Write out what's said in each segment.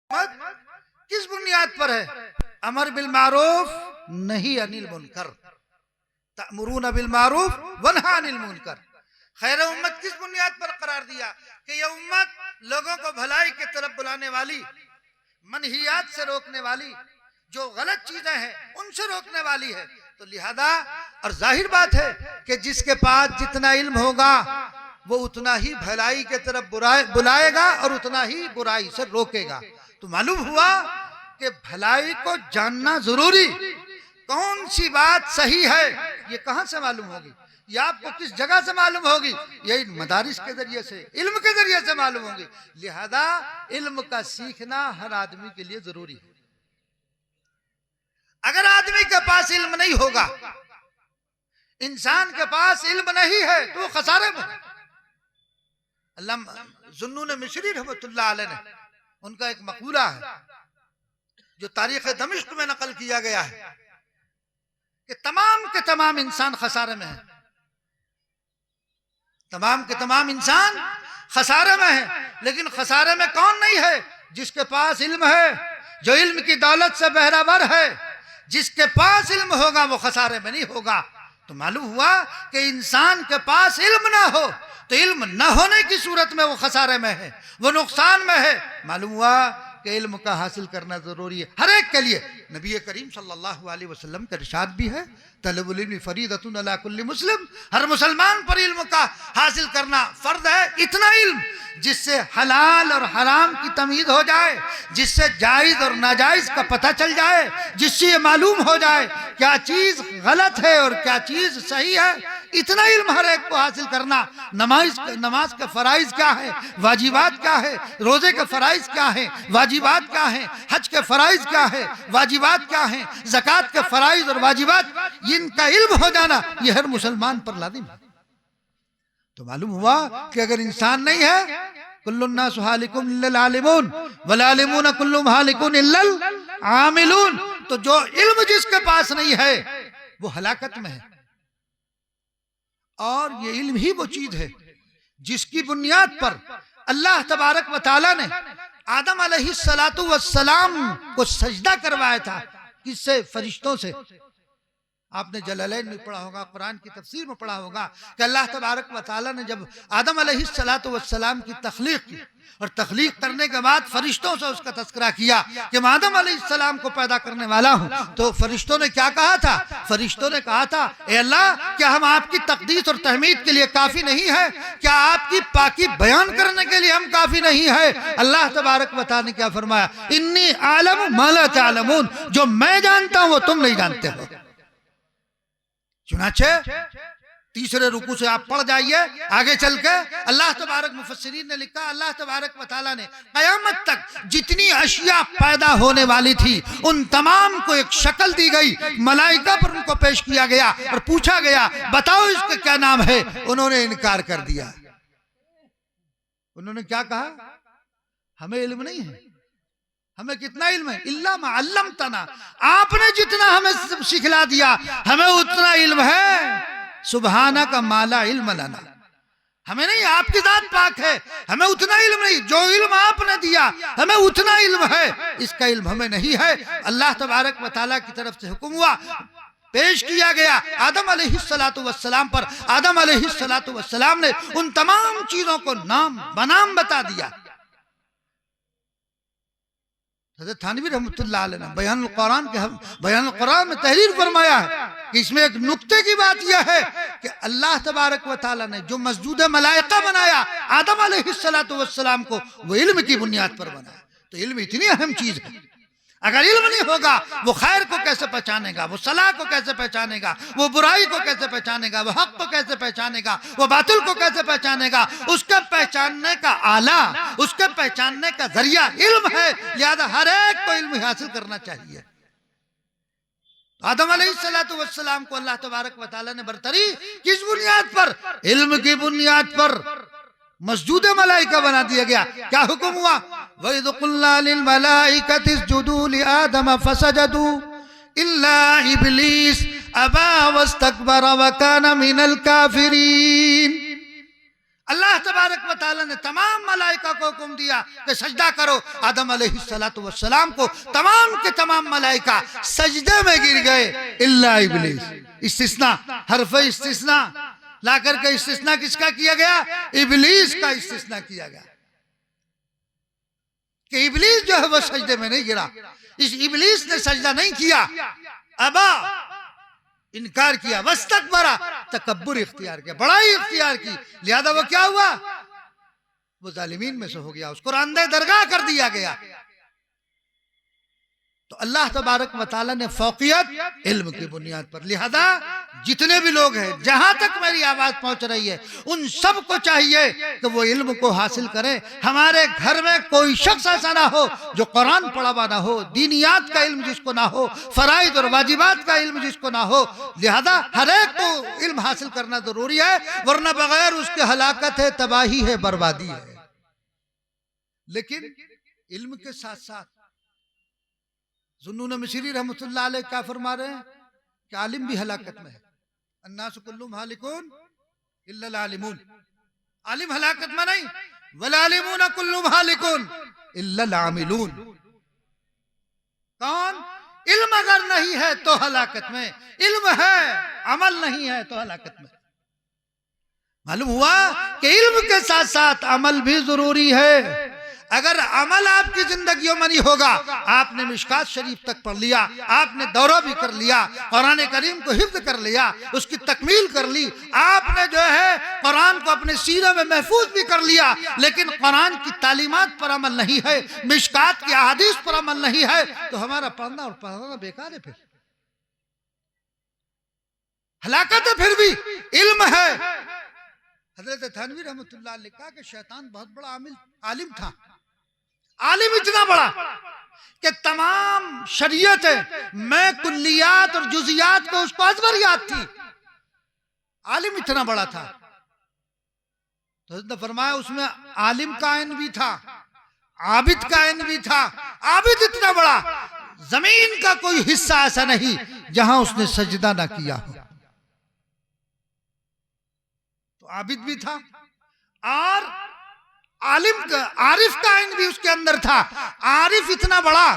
کس بنیاد پر ہے؟ امر بالمعروف نہیں انل منکر، تأمرون بالمعروف ونہی عن المنکر۔ خیر امت کس بنیاد پر قرار دیا؟ کہ یہ امت لوگوں کو بھلائی کی طرف بلانے والی، منہیات سے روکنے والی، جو غلط چیزیں ہیں ان سے روکنے والی ہے۔ تو لہذا اور ظاہر بات ہے کہ جس کے پاس جتنا علم ہوگا وہ اتنا ہی بھلائی کی طرف بلائے گا اور اتنا ہی برائی سے روکے گا۔ تو معلوم ہوا کہ بھلائی کو جاننا ضروری، کون سی بات صحیح ہے یہ کہاں سے معلوم ہوگی؟ یہ آپ کو کس جگہ سے معلوم ہوگی؟ یہ مدارس کے ذریعے سے، علم کے ذریعے سے معلوم ہوگی۔ لہذا علم کا سیکھنا ہر آدمی کے لیے ضروری ہے۔ اگر آدمی کے پاس علم نہیں ہوگا، انسان کے پاس علم نہیں ہے تو وہ خسارے میں ہے۔ علامہ ذوالنون مصری رحمۃ اللہ علیہ نے، ان کا ایک مقولہ ہے جو تاریخ دمشق میں نقل کیا گیا ہے کہ تمام کے تمام انسان خسارے میں ہیں، تمام کے تمام انسان خسارے میں ہیں، لیکن خسارے میں کون نہیں ہے؟ جس کے پاس علم ہے، جو علم کی دولت سے بہرہ ہے۔ جس کے پاس علم ہوگا وہ خسارے میں نہیں ہوگا۔ تو معلوم ہوا کہ انسان کے پاس علم نہ ہو تو علم نہ ہونے کی صورت میں وہ خسارے میں ہے، وہ نقصان میں ہے۔ معلوم ہوا کہ علم کا حاصل کرنا ضروری ہے ہر ایک کے لیے۔ نبی کریم صلی اللہ علیہ وسلم کا ارشاد بھی ہے، طلب العلم فریضۃ علی کل مسلم، ہر مسلمان پر علم کا حاصل کرنا فرض ہے۔ اتنا علم جس سے حلال اور حرام کی تمیز ہو جائے، جس سے جائز اور ناجائز کا پتہ چل جائے، جس سے یہ معلوم ہو جائے کیا چیز غلط ہے اور کیا چیز صحیح ہے۔ اتنا علم ہر ایک کو حاصل کرنا۔ نماز کے فرائض کیا ہے، واجبات کیا ہے، روزے کے فرائض کیا ہے، واجبات کیا ہیں، حج کے فرائض کیا ہے، واجبات کیا ہیں، زکوٰۃ کے فرائض اور واجبات، ان کا علم ہو جانا یہ ہر مسلمان پر لازم ہے۔ تو معلوم ہوا کہ اگر انسان نہیں ہے، کل الناس ہالک الا العالمون والعالمون کلهم ہالک الا العاملون، تو جو علم جس کے پاس نہیں ہے وہ ہلاکت میں ہے۔ اور یہ علم ہی وہ چیز ہے جس کی بنیاد پر اللہ تبارک و تعالی نے آدم علیہ السلام کو سجدہ کروایا تھا۔ کس سے؟ فرشتوں سے۔ آپ نے جلالین میں پڑھا ہوگا، قرآن کی تفسیر میں پڑھا ہوگا کہ اللہ تبارک و تعالی نے جب آدم علیہ السلام کی تخلیق کی اور تخلیق کرنے کے بعد فرشتوں سے اس کا تذکرہ کیا کہ میں آدم علیہ السلام کو پیدا کرنے والا ہوں، تو فرشتوں نے کیا کہا تھا؟ فرشتوں نے کہا تھا، اے اللہ کیا ہم آپ کی تقدیس اور تحمید کے لیے کافی نہیں ہے؟ کیا آپ کی پاکی بیان کرنے کے لیے ہم کافی نہیں ہے؟ اللہ تبارک و تعالی نے کیا فرمایا؟ انی اعلم ما لا تعلمون، جو میں جانتا ہوں وہ تم نہیں جانتے ہو۔ چنانچہ تیسرے رکوع سے آپ پڑھ جائیے آگے چل کے، اللہ تبارک، مفسرین نے لکھا اللہ تبارک و تعالی نے قیامت تک جتنی اشیاء پیدا ہونے والی تھی ان تمام کو ایک شکل دی گئی، ملائکہ پر ان کو پیش کیا گیا اور پوچھا گیا بتاؤ اس کا کیا نام ہے؟ انہوں نے انکار کر دیا۔ انہوں نے کیا کہا؟ ہمیں علم نہیں ہے۔ ہمیں کتنا علم ہے؟ الا ما علمتنا، آپ نے جتنا ہمیں سکھلا دیا ہمیں اتنا علم ہے۔ سبحانک ما لا علم لنا، ہمیں نہیں، آپ کی ذات پاک ہے، ہمیں اتنا علم نہیں، جو علم آپ نے دیا ہمیں اتنا علم ہے، اس کا علم ہمیں نہیں ہے۔ اللہ تبارک و تعالیٰ کی طرف سے حکم ہوا، پیش کیا گیا آدم علیہ السلام پر۔ آدم علیہ السلام نے ان تمام چیزوں کو نام بنام بتا دیا۔ حضرت تھانوی رحمۃ اللہ علیہ نے بیان القرآن میں تحریر فرمایا ہے کہ اس میں ایک نقطے کی بات یہ ہے کہ اللہ تبارک و تعالی نے جو مسجود ملائکہ بنایا آدم علیہ السلام کو، وہ علم کی بنیاد پر بنایا۔ تو علم اتنی اہم چیز ہے، اگر علم نہیں ہوگا وہ خیر کو کیسے پہچانے گا، وہ صلاح کو کیسے پہچانے گا، وہ برائی کو کیسے پہچانے گا، وہ حق کو کیسے پہچانے گا، وہ باطل کو کیسے پہچانے گا؟ اس کے پہچاننے کا آلہ، اس کے پہچاننے کا ذریعہ علم ہے۔ لہذا ہر ایک کو علم حاصل کرنا چاہیے۔ آدم علیہ السلام کو اللہ تبارک و تعالی نے برتری کس بنیاد پر؟ علم کی بنیاد پر مسجود ملائکہ بنا دیا گیا۔ کیا حکم ہوا؟ وَإِذْ قُلْنَا لِلْمَلَائِكَةِ اسْجُدُوا لِآدَمَ فَسَجَدُوا إِلَّا إِبْلِيسَ أَبَى وَاسْتَكْبَرَ وَكَانَ مِنَ الْكَافِرِينَ۔ اللہ تبارک و تعالیٰ نے تمام ملائکہ کو حکم دیا کہ سجدہ کرو، آدم علیہ السلام کو تمام کے تمام ملائکہ سجدے میں گر گئے الا ابلیس۔ استثناء، حرف استثناء لا کر کے استثناء کس کا کیا گیا؟ ابلیس کا استثناء کیا گیا کہ ابلیس جو ہے وہ سجدے میں نہیں گرا، اس ابلیس نے سجدہ نہیں کیا، ابا انکار کیا، واستکبر تکبر اختیار کیا، بڑائی اختیار کی، لہذا وہ کیا ہوا؟ وہ ظالمین میں سے ہو گیا، اس کو راندہ درگاہ کر دیا گیا۔ تو اللہ تبارک و تعالیٰ نے فوقیت علم کی بنیاد پر، لہذا جتنے بھی لوگ ہیں، جہاں تک میری آواز پہنچ رہی ہے، ان سب کو چاہیے کہ وہ علم کو حاصل کریں۔ ہمارے گھر میں کوئی شخص ایسا نہ ہو جو قرآن پڑھا ہوا نہ ہو، دینیات کا علم جس کو نہ ہو، فرائض اور واجبات کا علم جس کو نہ ہو، لہذا ہر ایک کو علم حاصل کرنا ضروری ہے، ورنہ بغیر اس کے ہلاکت ہے، تباہی ہے، بربادی ہے۔ لیکن علم کے ساتھ ساتھ ذوالنون مصری رحمۃ اللہ علیہ کیا فرما رہے ہیں کہ عالم بھی ہلاکت میں ہے، الناس کلهم ہالکون الا العالمون، عالم ہلاکت میں نہیں، والعالمون کلهم ہالکون الا العاملون۔ کون؟ علم اگر نہیں ہے تو ہلاکت میں، علم ہے عمل نہیں ہے تو ہلاکت میں۔ معلوم ہوا کہ علم کے ساتھ ساتھ عمل بھی ضروری ہے۔ اگر عمل آپ کی زندگیوں میں نہیں ہوگا، آپ نے مشکات شریف تک پڑھ لیا، آپ نے دورہ بھی کر لیا، قرآن کریم کو حفظ کر لیا، اس کی تکمیل کر لی، آپ نے جو ہے قرآن کو اپنے سینے میں محفوظ بھی کر لیا، لیکن قرآن کی تعلیمات پر عمل نہیں ہے، مشکات کی احادیث پر عمل نہیں ہے، تو ہمارا پڑھنا اور پڑھانا بیکار ہے، پھر ہلاکت ہے۔ پھر بھی علم ہے۔ حضرت تھانوی رحمۃ اللہ علیہ نے کہا کہ شیطان بہت بڑا عالم تھا، عالم اتنا بڑا کہ تمام شریعتیں میں کلیات اور جزیات کو اس کو ازبر یاد تھی، عالم اتنا بڑا تھا۔ تو حضرت نے فرمایا اس میں عالم کا عین بھی تھا، عابد کا عین بھی تھا۔ عابد اتنا بڑا، زمین کا کوئی حصہ ایسا نہیں جہاں اس نے سجدہ نہ کیا ہو، تو عابد بھی تھا اور عالم کا، عارف کا عین بھی اس کے اندر تھا۔ عارف اتنا بڑا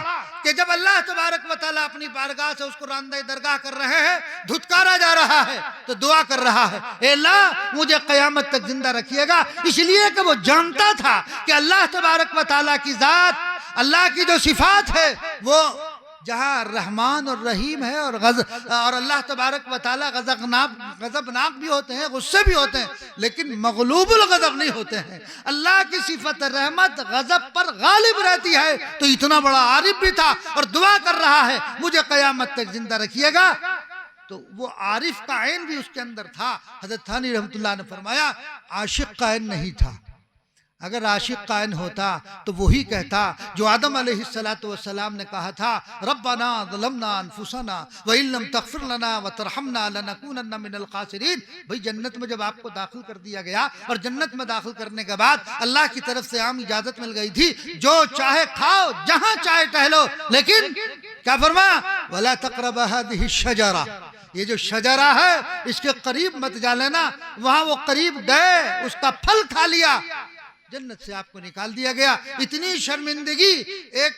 کہ جب اللہ تبارک و تعالیٰ اپنی بارگاہ سے اس کو راندہ درگاہ کر رہے ہیں، دھتکارا جا رہا ہے، تو دعا کر رہا ہے، اے اللہ مجھے قیامت تک زندہ رکھیے گا، اس لیے کہ وہ جانتا تھا کہ اللہ تبارک و تعالیٰ کی ذات، اللہ کی جو صفات ہے، وہ جہاں رحمان اور رحیم ہے اور اللہ تبارک و تعالیٰ غضبناک بھی ہوتے ہیں، غصے بھی ہوتے ہیں، لیکن مغلوب الغضب نہیں ہوتے ہیں۔ اللہ کی صفت رحمت غضب پر غالب رہتی ہے۔ تو اتنا بڑا عارف بھی تھا اور دعا کر رہا ہے مجھے قیامت تک زندہ رکھیے گا، تو وہ عارف کا عین بھی اس کے اندر تھا۔ حضرت تھانوی رحمۃ اللہ نے فرمایا عاشق کا عین نہیں تھا، اگر عاشق کا عین ہوتا تو وہی کہتا جو آدم علیہ السلام نے کہا تھا، ربنا ظلمنا انفسنا وان لم تغفر لنا وترحمنا لنکونن من الخاسرین۔ بھئی جنت میں جب آپ کو داخل کر دیا گیا اور جنت میں داخل کرنے کے بعد اللہ کی طرف سے عام اجازت مل گئی تھی، جو چاہے کھاؤ، جہاں چاہے ٹہلو، لیکن کیا فرمایا؟ ولا تقربوا هذه الشجرہ، یہ جو شجرہ ہے اس کے قریب مت جا لینا۔ وہاں وہ قریب گئے، اس کا پھل کھا لیا، جنت سے آپ کو نکال دیا گیا۔ اتنی شرمندگی، ایک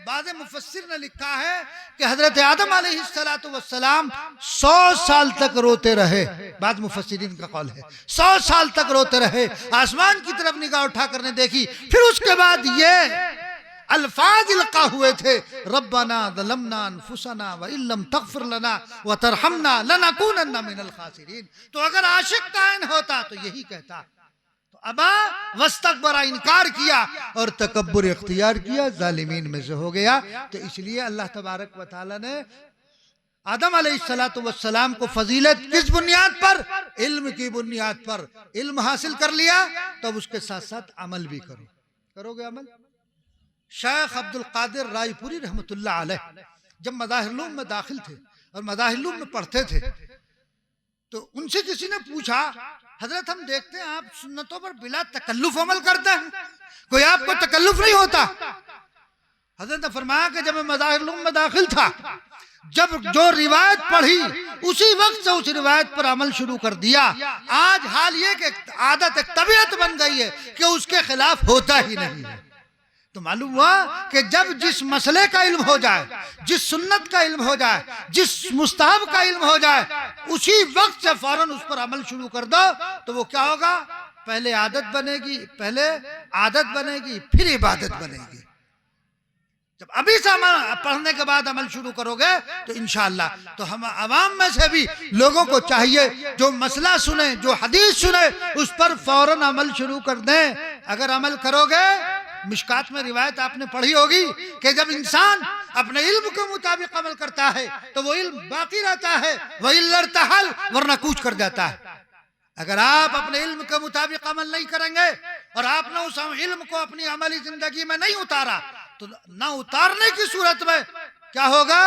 بعض مفسر نے لکھا ہے کہ حضرت آدم علیہ السلام 100 سال تک روتے رہے، بعض مفسرین کا قول ہے 100 سال تک روتے رہے، آسمان کی طرف نگاہ اٹھا کر نے دیکھی، پھر اس کے بعد یہ الفاظ القا ہوئے تھے، ربنا ظلمنا انفسنا وان لم تغفر لنا وترحمنا لنکونن من الخاسرین۔ تو اگر عاشق کا عین ہوتا تو یہی کہتا، ابا واستکبر، انکار کیا اور تکبر اختیار کیا، ظالمین میں سے ہو گیا۔ تو اس لیے اللہ تبارک و تعالی نے آدم علیہ السلام کو فضیلت کس بنیاد پر؟ علم کی بنیاد پر۔ علم حاصل کر لیا تو اب اس کے ساتھ ساتھ عمل بھی کرو گے عمل۔ شیخ عبد القادر رائے پوری رحمۃ اللہ علیہ جب مظاہر العلوم میں داخل تھے اور مظاہر العلوم میں پڑھتے تھے، تو ان سے کسی نے پوچھا، حضرت ہم دیکھتے ہیں آپ سنتوں پر بلا تکلف عمل کرتے ہیں، کوئی آپ کو تکلف نہیں ہوتا؟ حضرت نے فرمایا کہ جب میں مظاہر العلوم میں داخل تھا، جب جو روایت پڑھی اسی وقت سے اس روایت پر عمل شروع کر دیا. آج حال یہ کہ عادت ایک طبیعت بن گئی ہے کہ اس کے خلاف ہوتا ہی نہیں ہے. تو معلوم ہوا کہ جب جس مسئلے کا علم ہو جائے، جس سنت کا علم ہو جائے، جس مستحب کا علم ہو جائے، اسی وقت سے فوراً اس پر عمل شروع کر دو تو وہ کیا ہوگا؟ پہلے عادت بنے گی، پھر عبادت بنے گی. جب ابھی سے پڑھنے کے بعد عمل شروع کرو گے تو انشاءاللہ تو ہم عوام میں سے بھی لوگوں کو چاہیے جو مسئلہ سنیں، جو حدیث سنیں، اس پر فوراً عمل شروع کر دیں. اگر عمل کرو گے، مشکات میں روایت آپ نے پڑھی ہوگی کہ جب انسان اپنے علم کے مطابق عمل کرتا ہے تو وہ علم باقی رہتا ہے، وَإِلَّا ارْتَحَلَ، ورنہ کوچ کر جاتا ہے. اگر آپ اپنے علم کے مطابق عمل نہیں کریں گے اور آپ نے اس علم کو اپنی عملی زندگی میں نہیں اتارا تو نہ اتارنے کی صورت میں کیا ہوگا؟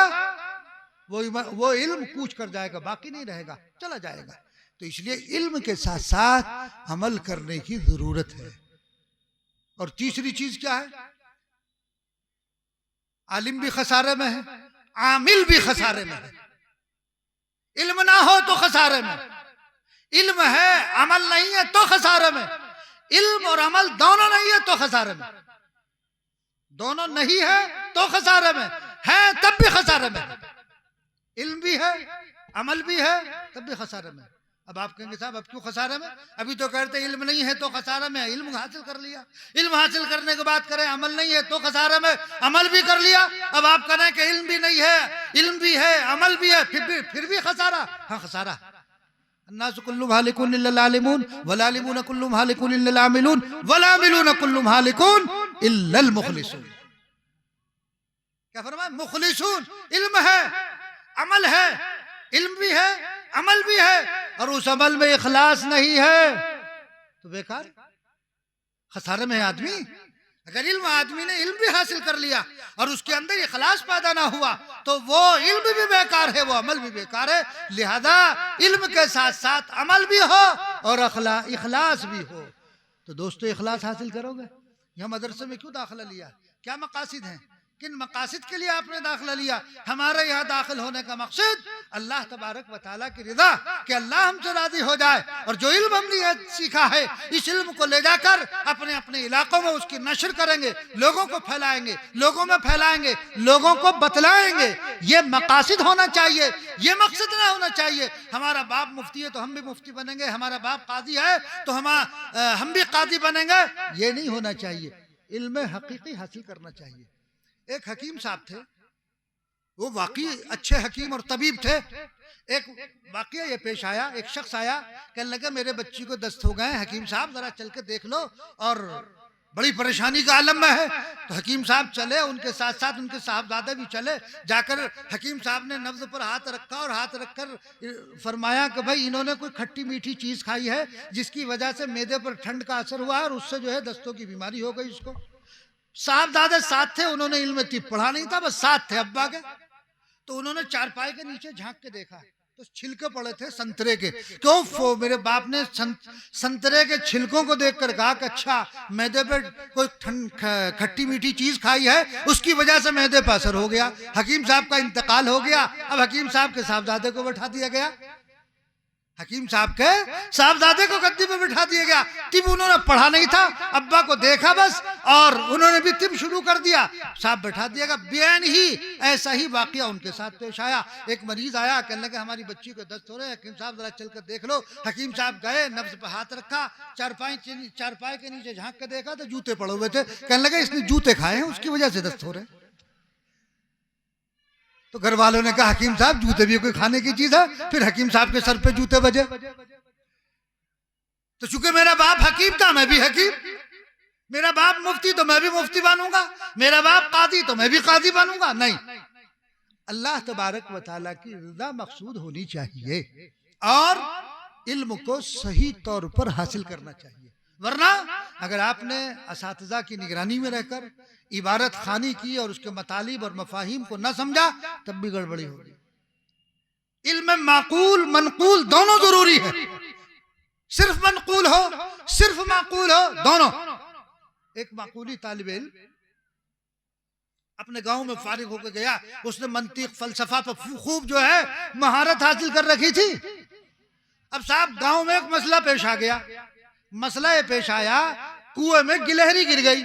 وہ علم کوچ کر جائے گا، باقی نہیں رہے گا، چلا جائے گا. تو اس لیے علم کے ساتھ ساتھ عمل کرنے کی ضرورت ہے. اور تیسری چیز کیا ہے؟ عالم بھی خسارے میں ہے، عامل بھی خسارے میں ہے. علم نہ ہو تو خسارے میں، علم ہے عمل نہیں ہے تو خسارے میں. علم اور عمل دونوں نہیں ہے تو خسارے میں، دونوں نہیں ہے تو خسارے میں ہے، تب بھی خسارے میں. علم بھی ہے، عمل بھی ہے، تب بھی خسارے میں. اب آپ کہیں گے صاحب اب کیوں خسارے میں؟ ابھی تو کہتے علم نہیں ہے تو خسارے میں. علم حاصل کر لیا، علم حاصل کرنے کے بعد کریں عمل نہیں ہے تو خسارے میں، عمل بھی کر لیا. اب آپ کہیں کہ علم بھی نہیں ہے، علم بھی ہے، عمل بھی ہے، پھر بھی خسارہ. ہاں خسارہ. الناس كلهم هالكون الا العالمون والعالمون كلهم هالكون الا العاملون والعاملون كلهم هالكون الا المخلصون. کیا فرمایا؟ مخلصون. علم ہے، عمل ہے، علم بھی ہے، عمل بھی ہے، اور اس عمل میں اخلاص نہیں ہے تو بیکار، خسارے میں ہے آدمی. اگر علم آدمی نے علم بھی حاصل کر لیا اور اس کے اندر اخلاص پیدا نہ ہوا تو وہ علم بھی بیکار ہے، وہ عمل بھی بیکار ہے. لہذا علم کے ساتھ ساتھ عمل بھی ہو اور اخلاص بھی ہو. تو دوستو اخلاص حاصل کرو گے. یہاں مدرسے میں کیوں داخلہ لیا؟ کیا مقاصد ہیں؟ کن مقاصد کے لیے آپ نے داخلہ لیا؟ ہمارے یہاں داخل ہونے کا مقصد اللہ تبارک و تعالیٰ کی رضا، کہ اللہ ہم سے راضی ہو جائے، اور جو علم ہم نے سیکھا ہے اس علم کو لے جا کر اپنے اپنے علاقوں میں اس کی نشر کریں گے، لوگوں کو پھیلائیں گے، لوگوں میں پھیلائیں گے، لوگوں کو بتلائیں گے. یہ مقاصد ہونا چاہیے، یہ مقصد نہ ہونا چاہیے ہمارا باپ مفتی ہے تو ہم بھی مفتی بنیں گے، ہمارا باپ قاضی ہے تو ہم بھی قاضی بنیں گے. یہ نہیں ہونا چاہیے. علم حقیقی حاصل کرنا چاہیے. ایک حکیم صاحب تھے، وہ واقعی اچھے حکیم اور طبیب تھے. ایک واقعہ یہ پیش آیا، ایک شخص آیا کہنے لگا میرے بچی کو دست ہو گئے، حکیم صاحب ذرا چل کے دیکھ لو، اور بڑی پریشانی کا عالم میں ہے. تو حکیم صاحب چلے، ان کے ساتھ ساتھ ان کے صاحبزادے بھی چلے. جا کر حکیم صاحب نے نبض پر ہاتھ رکھا اور ہاتھ رکھ کر فرمایا کہ بھائی انہوں نے کوئی کھٹی میٹھی چیز کھائی ہے جس کی وجہ سے معدے پر ٹھنڈ کا اثر ہوا اور اس سے جو ہے دستوں کی بیماری ہو گئی اس کو. صاحبزادے ساتھ تھے، انہوں نے علم طب پڑھا نہیں تھا، بس ساتھ تھے ابا کے. تو انہوں نے چارپائی کے نیچے جھانک کے دیکھا تو چھلکے پڑے تھے سنترے کے. تو میرے باپ نے سنترے کے چھلکوں کو دیکھ کر کہا کہ اچھا معدے پہ کوئی کھٹی میٹھی چیز کھائی ہے، اس کی وجہ سے معدے پہ اثر ہو گیا. حکیم صاحب کا انتقال ہو گیا. اب حکیم صاحب کے صاحبزادے کو بٹھا دیا گیا، حکیم صاحب کے صاحبزادے کو گدی پہ بٹھا دیا گیا. طب انہوں نے پڑھا نہیں تھا، ابا کو دیکھا بس اور انہوں نے بھی طب شروع کر دیا، صاحب بٹھا دیا گیا. بیان ہی ایسا ہی واقعہ ان کے ساتھ پیش آیا. ایک مریض آیا، کہنے لگا ہماری بچی کو دست ہو رہے ہیں، حکیم صاحب ذرا چل کر دیکھ لو. حکیم صاحب گئے، نبض پہ ہاتھ رکھا، چارپائی کے نیچے جھانک کے دیکھا تو جوتے پڑے ہوئے تھے. کہنے لگا اس نے جوتے کھائے ہیں، اس کی وجہ سے دست ہو رہے ہیں. تو گھر والوں نے کہا حکیم صاحب جوتے بھی کوئی کھانے کی چیز ہے؟ پھر حکیم صاحب کے سر پہ جوتے بجے. تو چونکہ میرا باپ حکیم تھا میں بھی حکیم، میرا باپ مفتی تو میں بھی مفتی بنوں گا، میرا باپ قاضی تو میں بھی قاضی بنوں گا. نہیں، اللہ تبارک و تعالیٰ کی رضا مقصود ہونی چاہیے اور علم کو صحیح طور پر حاصل کرنا چاہیے. ورنہ اگر آپ نے اساتذہ کی نگرانی میں رہ کر عبارت خوانی کی اور اس کے مطالب اور مفاہیم کو نہ سمجھا تب بھی گڑبڑی ہوگی. علم معقول منقول دونوں ضروری ہے. صرف منقول ہو، صرف معقول ہو، دونوں. ایک معقولی طالب علم اپنے گاؤں میں فارغ ہو کے گیا، اس نے منطق فلسفہ پر خوب جو ہے مہارت حاصل کر رکھی تھی۔ اب صاحب گاؤں میں ایک مسئلہ پیش آ گیا، مسئلہ یہ پیش آیا کنویں میں گلہری گر گئی۔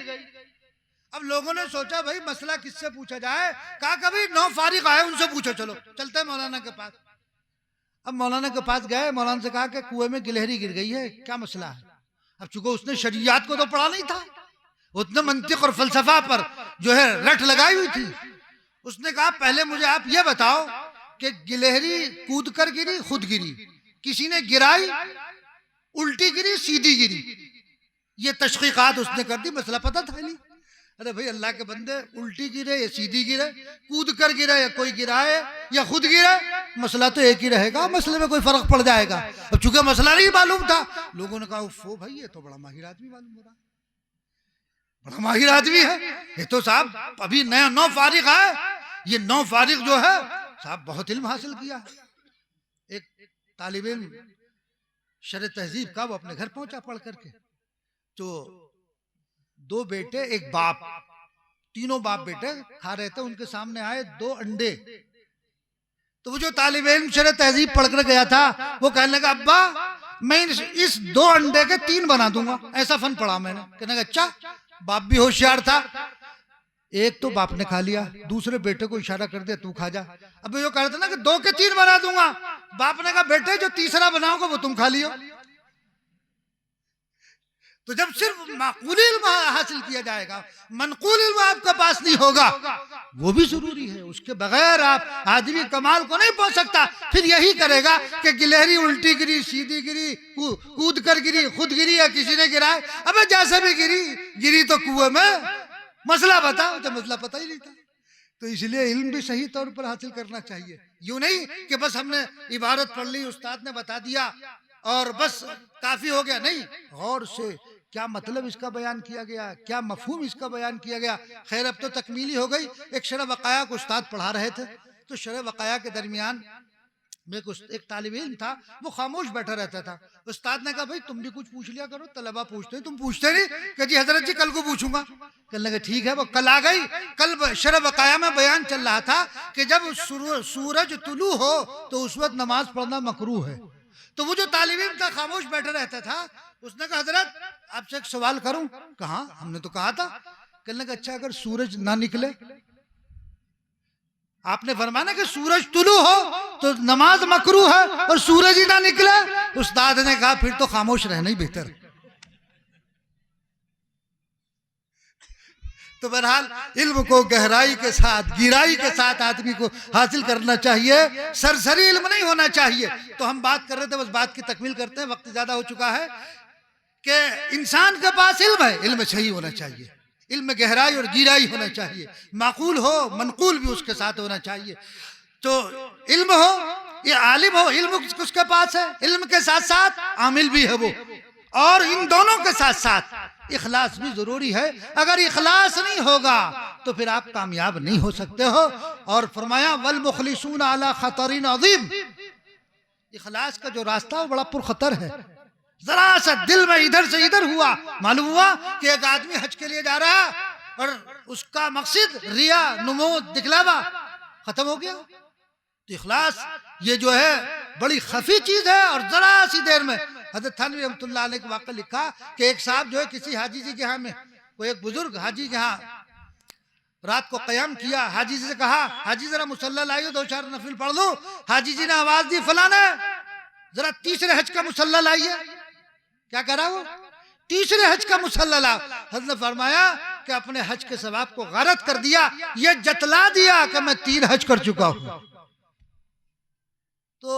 اب لوگوں نے سوچا بھائی مسئلہ کس سے پوچھا جائے، کہا کبھی نو فارغ آئے ان سے پوچھو، چلو چلتے ہیں مولانا کے پاس۔ اب مولانا کے پاس گئے، مولانا سے کہا کہ کنویں میں گلہری گر گئی ہے، کیا مسئلہ ہے؟ اب چونکہ اس نے شریعت کو تو پڑھا نہیں تھا، اتنے منطق اور فلسفہ پر جو ہے رٹ لگائی ہوئی تھی، اس نے کہا پہلے مجھے آپ یہ بتاؤ کہ گلہری کود کر گری خود گری، کسی نے گرائی، الٹی گری سیدھی گری، یہ تشقیقات اس نے کر دی، مسئلہ پتہ تھا نہیں۔ ارے بھائی اللہ کے بندے، الٹی گرے یا سیدھی گرے، کود کر گرے یا کوئی گرائے یا خود گرے، مسئلہ تو ایک ہی رہے گا، مسئلے میں کوئی فرق پڑ جائے گا۔ اب چونکہ مسئلہ نہیں معلوم تھا، لوگوں نے کہا اوفو بھائی یہ تو بڑا ماہر آدمی معلوم ہو رہا ہے، بڑا ماہر آدمی ہے یہ تو، صاحب ابھی نیا نو فارغ ہے، یہ نو فارغ جو ہے صاحب بہت علم حاصل کیا۔ ایک طالب علم شرح تہذیب کا، وہ اپنے گھر پہنچا پڑھ کر کے، تو دو بیٹے ایک باپ، تینوں باپ بیٹے کھا رہے تھے، ان کے سامنے آئے دو انڈے، تو وہ جو طالب علم شرح تہذیب پڑھ کر گیا تھا وہ کہنے لگا ابا میں اس دو انڈے کے تین بنا دوں گا، ایسا فن پڑھا میں نے۔ کہنے لگا اچھا، باپ بھی ہوشیار تھا، ایک تو باپ نے کھا لیا، دوسرے بیٹے کو اشارہ کر دیا تو کھا جا۔ اب یہ کہہ رہا تھا نا کہ دو کے تین بنا دوں گا، باپ نے کہا بیٹے جو تیسرا بناؤ گا وہ تم کھا لیو۔ تو جب صرف معقول علم حاصل کیا جائے گا، منقول علم آپ کے پاس نہیں ہوگا، وہ بھی ضروری ہے، اس کے بغیر آپ آدمی کمال کو نہیں پہنچ سکتا۔ پھر یہی کرے گا کہ گلہری الٹی گری سیدھی گری، کود کر گری خود گری یا کسی نے گرائے، ابے جیسے بھی گری تو کنویں میں، مسئلہ بتاؤ، تو مسئلہ پتہ ہی نہیں تھا۔ تو اس لیے علم بھی صحیح طور پر حاصل کرنا چاہیے، یوں نہیں کہ بس ہم نے عبارت پڑھ لی، استاد نے بتا دیا اور بس کافی ہو گیا، نہیں، غور سے کیا مطلب اس کا بیان کیا گیا، کیا مفہوم اس کا بیان کیا گیا۔ خیر اب تو تکمیلی ہو گئی۔ ایک شرح وقایع کو استاد پڑھا رہے تھے، تو شرح وقایع کے درمیان میں ایک طالب علم تھا، وہ خاموش بیٹھا رہتا تھا۔ استاد نے کہا بھائی تم بھی کچھ پوچھ لیا کرو، طلبہ پوچھتے ہیں تم پوچھتے نہیں، کہ جی حضرت جی کل کو پوچھوں گا۔ کہنے لگے ٹھیک ہے، وہ کل آ گئی۔ کل شرح وقایع میں بیان چل رہا تھا کہ جب سورج طلوع ہو تو اس وقت نماز پڑھنا مکروہ ہے۔ تو وہ جو طالب علم تھا خاموش بیٹھا رہتا تھا، اس نے کہا حضرت آپ سے ایک سوال کروں؟ کہاں؟ ہم نے تو کہا تھا۔ کہنے لگا اچھا اگر سورج نہ نکلے، آپ نے فرمایا کہ سورج طلوع ہو تو نماز مکروہ ہے اور سورج ہی نہ نکلے؟ استاد نے کہا پھر تو خاموش رہنا ہی بہتر۔ تو بہرحال علم کو گہرائی کے ساتھ، گہرائی کے ساتھ آدمی کو حاصل کرنا چاہیے، سرسری علم نہیں ہونا چاہیے۔ تو ہم بات کر رہے تھے، بس بات کی تکمیل کرتے ہیں، وقت زیادہ ہو چکا ہے، کہ انسان کے پاس علم ہے، علم صحیح ہونا چاہیے، علم میں گہرائی اور گہرائی ہونا چاہیے، معقول ہو منقول بھی اس کے ساتھ ہونا چاہیے۔ تو علم ہو، یہ عالم ہو، علم اس کے پاس ہے، علم کے ساتھ ساتھ عامل بھی ہے وہ، اور ان دونوں کے ساتھ ساتھ اخلاص بھی ضروری ہے۔ اگر اخلاص نہیں ہوگا تو پھر آپ کامیاب نہیں ہو سکتے ہو۔ اور فرمایا والمخلصون علی خطر عظیم، اخلاص کا جو راستہ وہ بڑا پرخطر ہے۔ ذرا سا دل میں ادھر سے ادھر ہوا، معلوم ہوا کہ ایک آدمی حج کے لیے جا رہا اور اس کا مقصد ریا، نمود، دکھلاوا، ختم ہو گیا۔ تو اخلاص یہ جو ہے بڑی خفی چیز ہے، اور ذرا سی دیر میں حضرت تھانوی رحمۃ اللہ علیہ کا واقعہ لکھا کہ ایک صاحب جو ہے کسی حاجی جی کے ہاں میں، کوئی ایک بزرگ حاجی کے ہاں رات کو قیام کیا، حاجی جی سے کہا حاجی ذرا مصلی لائیو، دو چار نفل پڑھ لوں۔ حاجی جی نے آواز دی فلانے ذرا تیسرے حج کا مصلی لائیے۔ کیا کہہ رہا وہ؟ تیسرے حج کا مصلی لا۔ حضرت نے فرمایا کہ اپنے حج کے ثواب کو غارت کر دیا، یہ جتلا دیا کہ میں 3 حج کر چکا ہوں۔ تو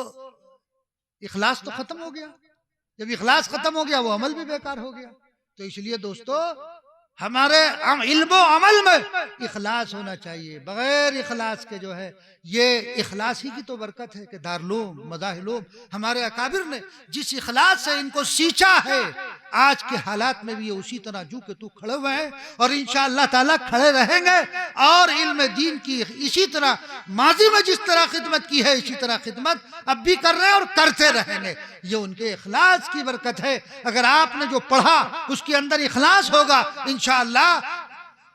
اخلاص تو ختم ہو گیا، جب اخلاص ختم ہو گیا وہ عمل بھی بیکار ہو گیا۔ تو اس لیے دوستو ہمارے علم و عمل میں اخلاص ہونا چاہیے، بغیر اخلاص کے جو ہے یہ اخلاص ہی کی تو برکت ہے کہ دارالعلوم، مظاہر ہمارے اکابر نے جس اخلاص سے ان کو سینچا ہے، آج کے حالات میں بھی یہ اسی طرح جو کہ تو کھڑے ہوئے ہیں اور انشاءاللہ تعالی کھڑے رہیں گے، اور علم دین کی اسی طرح ماضی میں جس طرح خدمت کی ہے اسی طرح خدمت اب بھی کر رہے ہیں اور کرتے رہیں گے۔ یہ ان کے اخلاص کی برکت ہے۔ اگر آپ نے جو پڑھا اس کے اندر اخلاص ہوگا، انشاءاللہ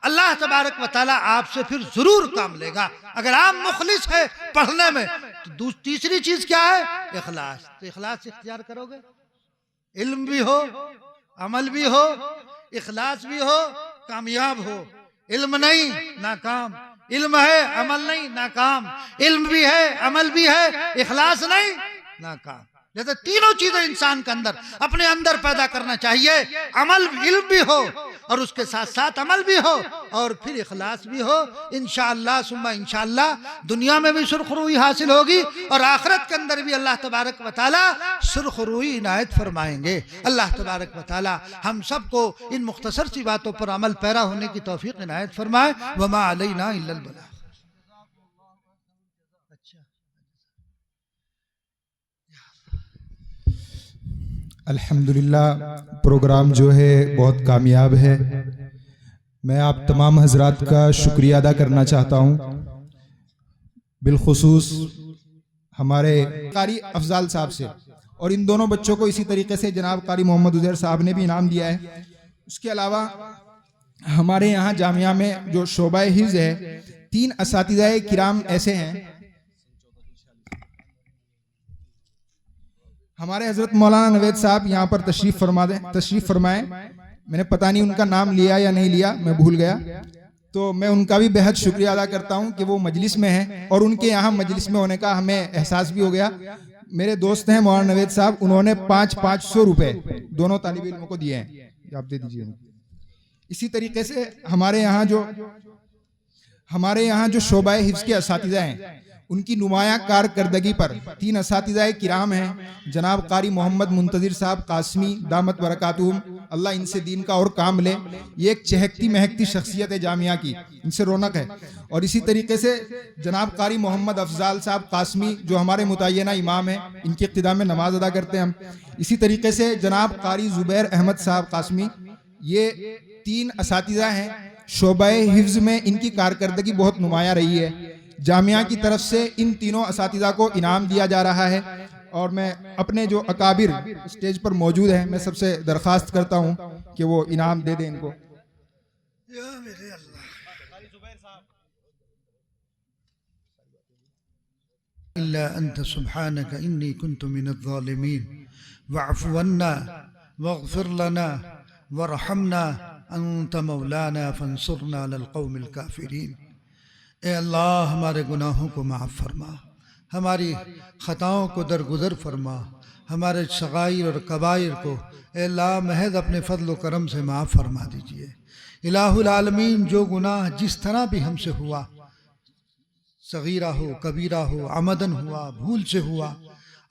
اللہ تبارک و تعالیٰ آپ سے پھر ضرور کام لے گا۔ اگر آپ مخلص ہے پڑھنے میں تو تیسری چیز کیا ہے؟ اخلاص۔ تو اخلاص اختیار کرو گے، علم بھی ہو، عمل بھی ہو، اخلاص بھی ہو، کامیاب ہو۔ علم نہیں ناکام، علم ہے عمل نہیں ناکام، علم بھی ہے عمل بھی ہے، اخلاص نہیں ناکام۔ جیسے تینوں چیزیں انسان کے اندر اپنے اندر پیدا کرنا چاہیے، عمل علم بھی ہو اور اس کے ساتھ ساتھ عمل بھی ہو اور پھر اخلاص بھی ہو۔ انشاءاللہ ثم انشاءاللہ دنیا میں بھی سرخ روئی حاصل ہوگی اور آخرت کے اندر بھی اللہ تبارک و تعالی سرخ روئی عنایت فرمائیں گے۔ اللہ تبارک و تعالی ہم سب کو ان مختصر سی باتوں پر عمل پیرا ہونے کی توفیق عنایت فرمائے۔ وما علینا الا البلاغ۔ الحمدللہ پروگرام جو ہے بہت کامیاب ہے۔ میں آپ تمام حضرات کا شکریہ ادا کرنا چاہتا ہوں، بالخصوص ہمارے قاری افضال صاحب سے، اور ان دونوں بچوں کو اسی طریقے سے جناب قاری محمد عزیر صاحب نے بھی انعام دیا ہے۔ اس کے علاوہ ہمارے یہاں جامعہ میں جو شعبہ حفظ ہے 3 اساتذہ کرام ایسے ہیں۔ ہمارے حضرت مولانا نوید صاحب یہاں پر تشریف فرمائیں۔ میں نے پتہ نہیں ان کا نام لیا یا نہیں لیا، میں بھول گیا، تو میں ان کا بھی بہت شکریہ ادا کرتا ہوں کہ وہ مجلس میں ہیں اور ان کے یہاں مجلس میں ہونے کا ہمیں احساس بھی ہو گیا۔ میرے دوست ہیں مولانا نوید صاحب، انہوں نے 500 روپے دونوں طالب علموں کو دیے ہیں، آپ دے دیجیے۔ اسی طریقے سے ہمارے یہاں جو شعبہ حفظ کے اساتذہ ہیں ان کی نمایاں کارکردگی پر 3 اساتذہ کرام ہیں، جناب قاری محمد منتظر صاحب قاسمی دامت برکاتہم، اللہ ان سے دین کا اور کام لے۔ یہ ایک چہکتی مہکتی شخصیت ہے جامعہ کی، ان سے رونق ہے۔ اور اسی طریقے سے جناب قاری محمد افضال صاحب قاسمی جو ہمارے متعینہ امام ہیں، ان کی اقتداء میں نماز ادا کرتے ہیں ہم۔ اسی طریقے سے جناب قاری زبیر احمد صاحب قاسمی، یہ 3 اساتذہ ہیں۔ شعبہ حفظ میں ان کی کارکردگی بہت نمایاں رہی ہے۔ جامعہ کی طرف سے ان تینوں اساتذہ کو انعام دیا جا رہا ہے، اور میں اپنے جو اکابر اسٹیج پر موجود ہیں میں سب سے درخواست کرتا ہوں کہ وہ انعام دے دیں ان کو۔ الا انت سبحانك انی كنت من الظالمین واعف عنا واغفر لنا وارحمنا انت مولانا فانصرنا على القوم الكافرین۔ اے اللہ ہمارے گناہوں کو معاف فرما، ہماری خطاؤں کو درگزر فرما، ہمارے صغائر اور کبائر کو اے اللہ محض اپنے فضل و کرم سے معاف فرما دیجئے۔ الہ العالمین، جو گناہ جس طرح بھی ہم سے ہوا، صغیرہ ہو کبیرہ ہو، عمدن ہوا بھول سے ہوا،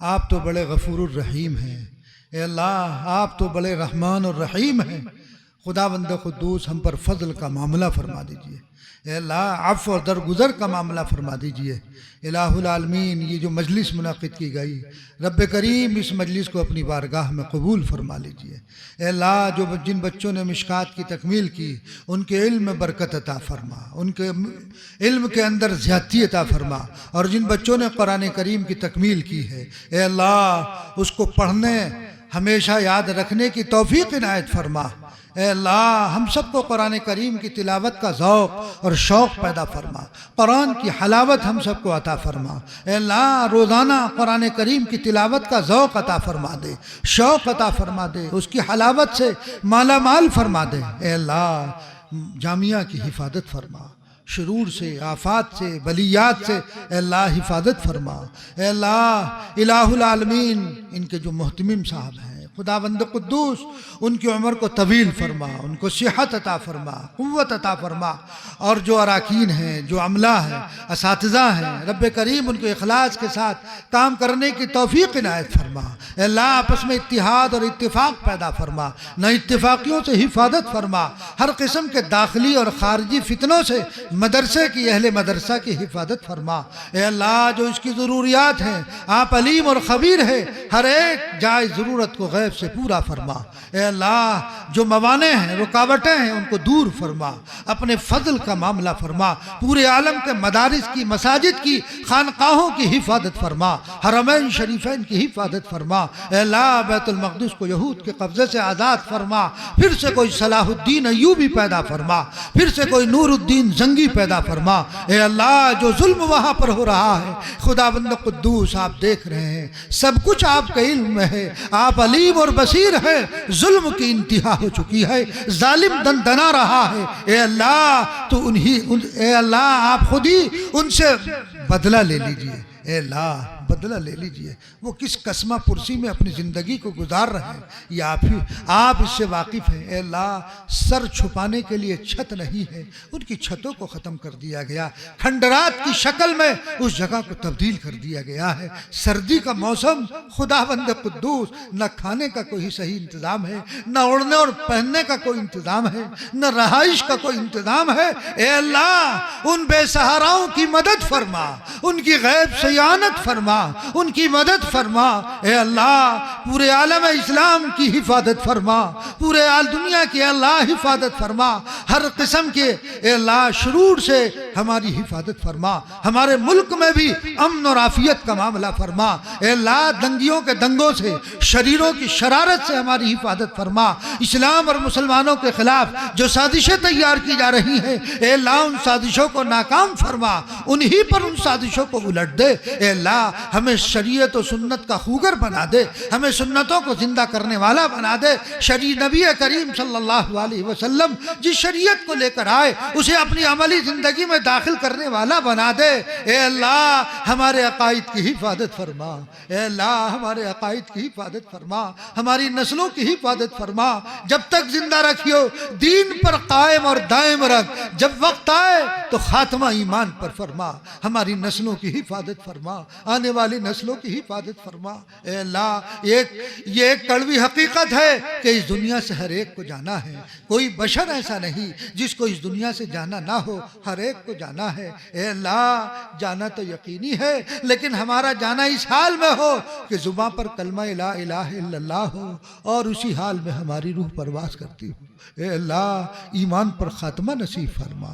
آپ تو بڑے غفور الرحیم ہیں۔ اے اللہ آپ تو بڑے رحمان الرحیم ہیں، خدا بند قدوس ہم پر فضل کا معاملہ فرما دیجئے۔ اے اللہ عفو اور درگزر کا معاملہ فرما دیجئے۔ الہ العالمین، یہ جو مجلس منعقد کی گئی، رب کریم اس مجلس کو اپنی بارگاہ میں قبول فرما لیجئے۔ اے اللہ جن بچوں نے مشکات کی تکمیل کی ان کے علم میں برکت عطا فرما، ان کے علم کے اندر زیادتی عطا فرما، اور جن بچوں نے قرآن کریم کی تکمیل کی ہے اے اللہ اس کو پڑھنے ہمیشہ یاد رکھنے کی توفیق عنایت فرما۔ اے اللہ ہم سب کو قرآن کریم کی تلاوت کا ذوق اور شوق پیدا فرما، قرآن کی حلاوت ہم سب کو عطا فرما۔ اے اللہ روزانہ قرآن کریم کی تلاوت کا ذوق عطا فرما دے، شوق عطا فرما دے، اس کی حلاوت سے مالا مال فرما دے۔ اے اللہ جامعہ کی حفاظت فرما، شرور سے، آفات سے، بلیات سے اے اللہ حفاظت فرما۔ اے اللہ الہ العالمین ان کے جو محتمم صاحب ہیں خدا بند قدوس ان کی عمر کو طویل فرما، ان کو صحت عطا فرما، قوت عطا فرما، اور جو اراکین ہیں، جو عملہ ہیں، اساتذہ ہیں، رب کریم ان کو اخلاص کے ساتھ کام کرنے کی توفیق عنایت فرما۔ اے اللہ آپس میں اتحاد اور اتفاق پیدا فرما، نہ اتفاقیوں سے حفاظت فرما، ہر قسم کے داخلی اور خارجی فتنوں سے مدرسے کی اہل مدرسہ کی حفاظت فرما۔ اے اللہ جو اس کی ضروریات ہیں آپ علیم اور خبیر ہے، ہر ایک جائز ضرورت کو غیب غیب سے پورا فرما۔ اے اللہ جو موانع ہیں، رکاوٹیں ہیں، ان کو دور فرما، اپنے فضل کا معاملہ فرما، پورے عالم کے مدارس کی، مساجد کی، خانقاہوں کی حفاظت فرما، حرمین شریفین کی حفاظت فرما۔ اے اللہ بیت المقدس کو یہود کے قبضے سے آزاد فرما، پھر سے کوئی صلاح الدین ایوبی پیدا فرما، پھر سے کوئی نور الدین زنگی پیدا فرما۔ اے اللہ جو ظلم وہاں پر ہو رہا ہے خداوند قدوس آپ دیکھ رہے ہیں، سب کچھ آپ کے علم میں ہے، آپ علیم اور بصیر ہے۔ ظلم کی انتہا ہو چکی ہے، ظالم دندنا رہا ہے۔ اے اللہ تو اے اللہ آپ خود ہی ان سے بدلہ لے لیجئے۔ اے اللہ بدلہ لے لیجئے، وہ کس قسمہ پرسی میں اپنی زندگی کو گزار رہے ہیں یہ آپ اس سے واقف ہیں۔ اے اللہ سر چھپانے کے لیے چھت نہیں ہے، ان کی چھتوں کو ختم کر دیا گیا، کھنڈرات کی شکل میں اس جگہ کو تبدیل کر دیا گیا ہے۔ سردی کا موسم خداوند قدوس، نہ کھانے کا کوئی صحیح انتظام ہے، نہ اڑنے اور پہننے کا کوئی انتظام ہے، نہ رہائش کا کوئی انتظام ہے۔ اے اللہ ان بے سہاراؤں کی مدد فرما، ان کی غیب سے اعانت فرما، ان کی مدد فرما۔ اے اللہ پورے عالم اسلام کی حفاظت فرما، پورے دنیا کی اللہ حفاظت فرما، ہر قسم کے اے اللہ شرور سے ہماری حفاظت فرما، ہمارے ملک میں بھی امن اور عافیت کا معاملہ فرما۔ اے اللہ دنگیوں کے دنگوں سے، شریروں کی شرارت سے ہماری حفاظت فرما۔ اسلام اور مسلمانوں کے خلاف جو سازشیں تیار کی جا رہی ہیں اے اللہ ان سازشوں کو ناکام فرما، انہی پر ان سازشوں کو الٹ دے۔ اے اللہ ہمیں شریعت و سنت کا خوگر بنا دے، ہمیں سنتوں کو زندہ کرنے والا بنا دے۔ نبی کریم صلی اللہ علیہ وسلم جس شریعت کو لے کر آئے اسے اپنی عملی زندگی میں داخل کرنے والا بنا دے۔ اے اللہ ہمارے عقائد کی حفاظت فرما، اے اللہ ہمارے عقائد کی حفاظت فرما، ہماری نسلوں کی حفاظت فرما۔ جب تک زندہ رکھیو دین پر قائم اور دائم رکھ، جب وقت آئے تو خاتمہ ایمان پر فرما۔ ہماری نسلوں کی حفاظت فرما، آنے والی نسلوں کی حفاظت فرما۔ اے اللہ یہ ایک کڑوی حقیقت ہے کہ اس دنیا سے ہر ایک کو جانا ہے، کوئی بشر ایسا نہیں جس کو اس دنیا سے جانا نہ ہو، ہر ایک کو جانا ہے۔ اے اللہ جانا تو یقینی ہے، لیکن ہمارا جانا اس حال میں ہو کہ زباں پر کلمہ لا الہ الا اللہ ہو اور اسی حال میں ہماری روح پرواز کرتی ہو۔ اے اللہ ایمان پر خاتمہ نصیب فرما،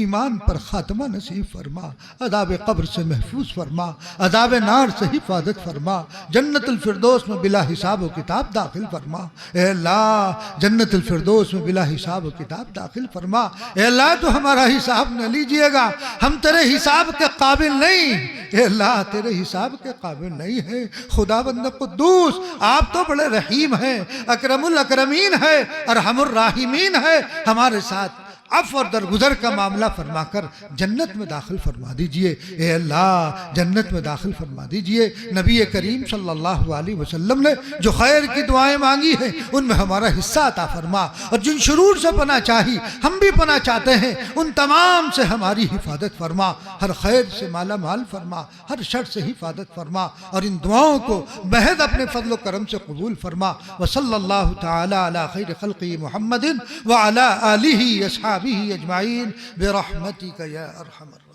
ایمان پر خاتمہ نصیب فرما، عذاب قبر سے محفوظ فرما، عذاب نار سے حفاظت فرما، جنت الفردوس میں بلا حساب و کتاب داخل فرما۔ اے اللہ جنت الفردوس میں بلا حساب و کتاب داخل فرما۔ اے اللہ تو ہمارا حساب نہ لیجئے گا، ہم تیرے حساب کے قابل نہیں۔ اے اللہ تیرے حساب کے قابل نہیں ہے۔ خداوند قدوس آپ تو بڑے رحیم ہیں، اکرم الاکرمین ہے، ارحم الراحمین ہے، ہمارے ساتھ عفو اور درگزر کا معاملہ فرما کر جنت میں داخل فرما دیجئے۔ اے اللہ جنت میں داخل فرما دیجئے۔ نبی کریم صلی اللہ علیہ وسلم نے جو خیر کی دعائیں مانگی ہیں ان میں ہمارا حصہ عطا فرما، اور جن شرور سے پناہ چاہی ہم بھی پناہ چاہتے ہیں ان تمام سے ہماری حفاظت فرما، ہر خیر سے مالا مال فرما، ہر شر سے حفاظت فرما، اور ان دعاؤں کو محض اپنے فضل و کرم سے قبول فرما۔ وصلی اللہ تعالی علی خیر خلقہ محمد وعلی آلہ اصحابہ اجمعین برحمتک یا ارحم الراحمین۔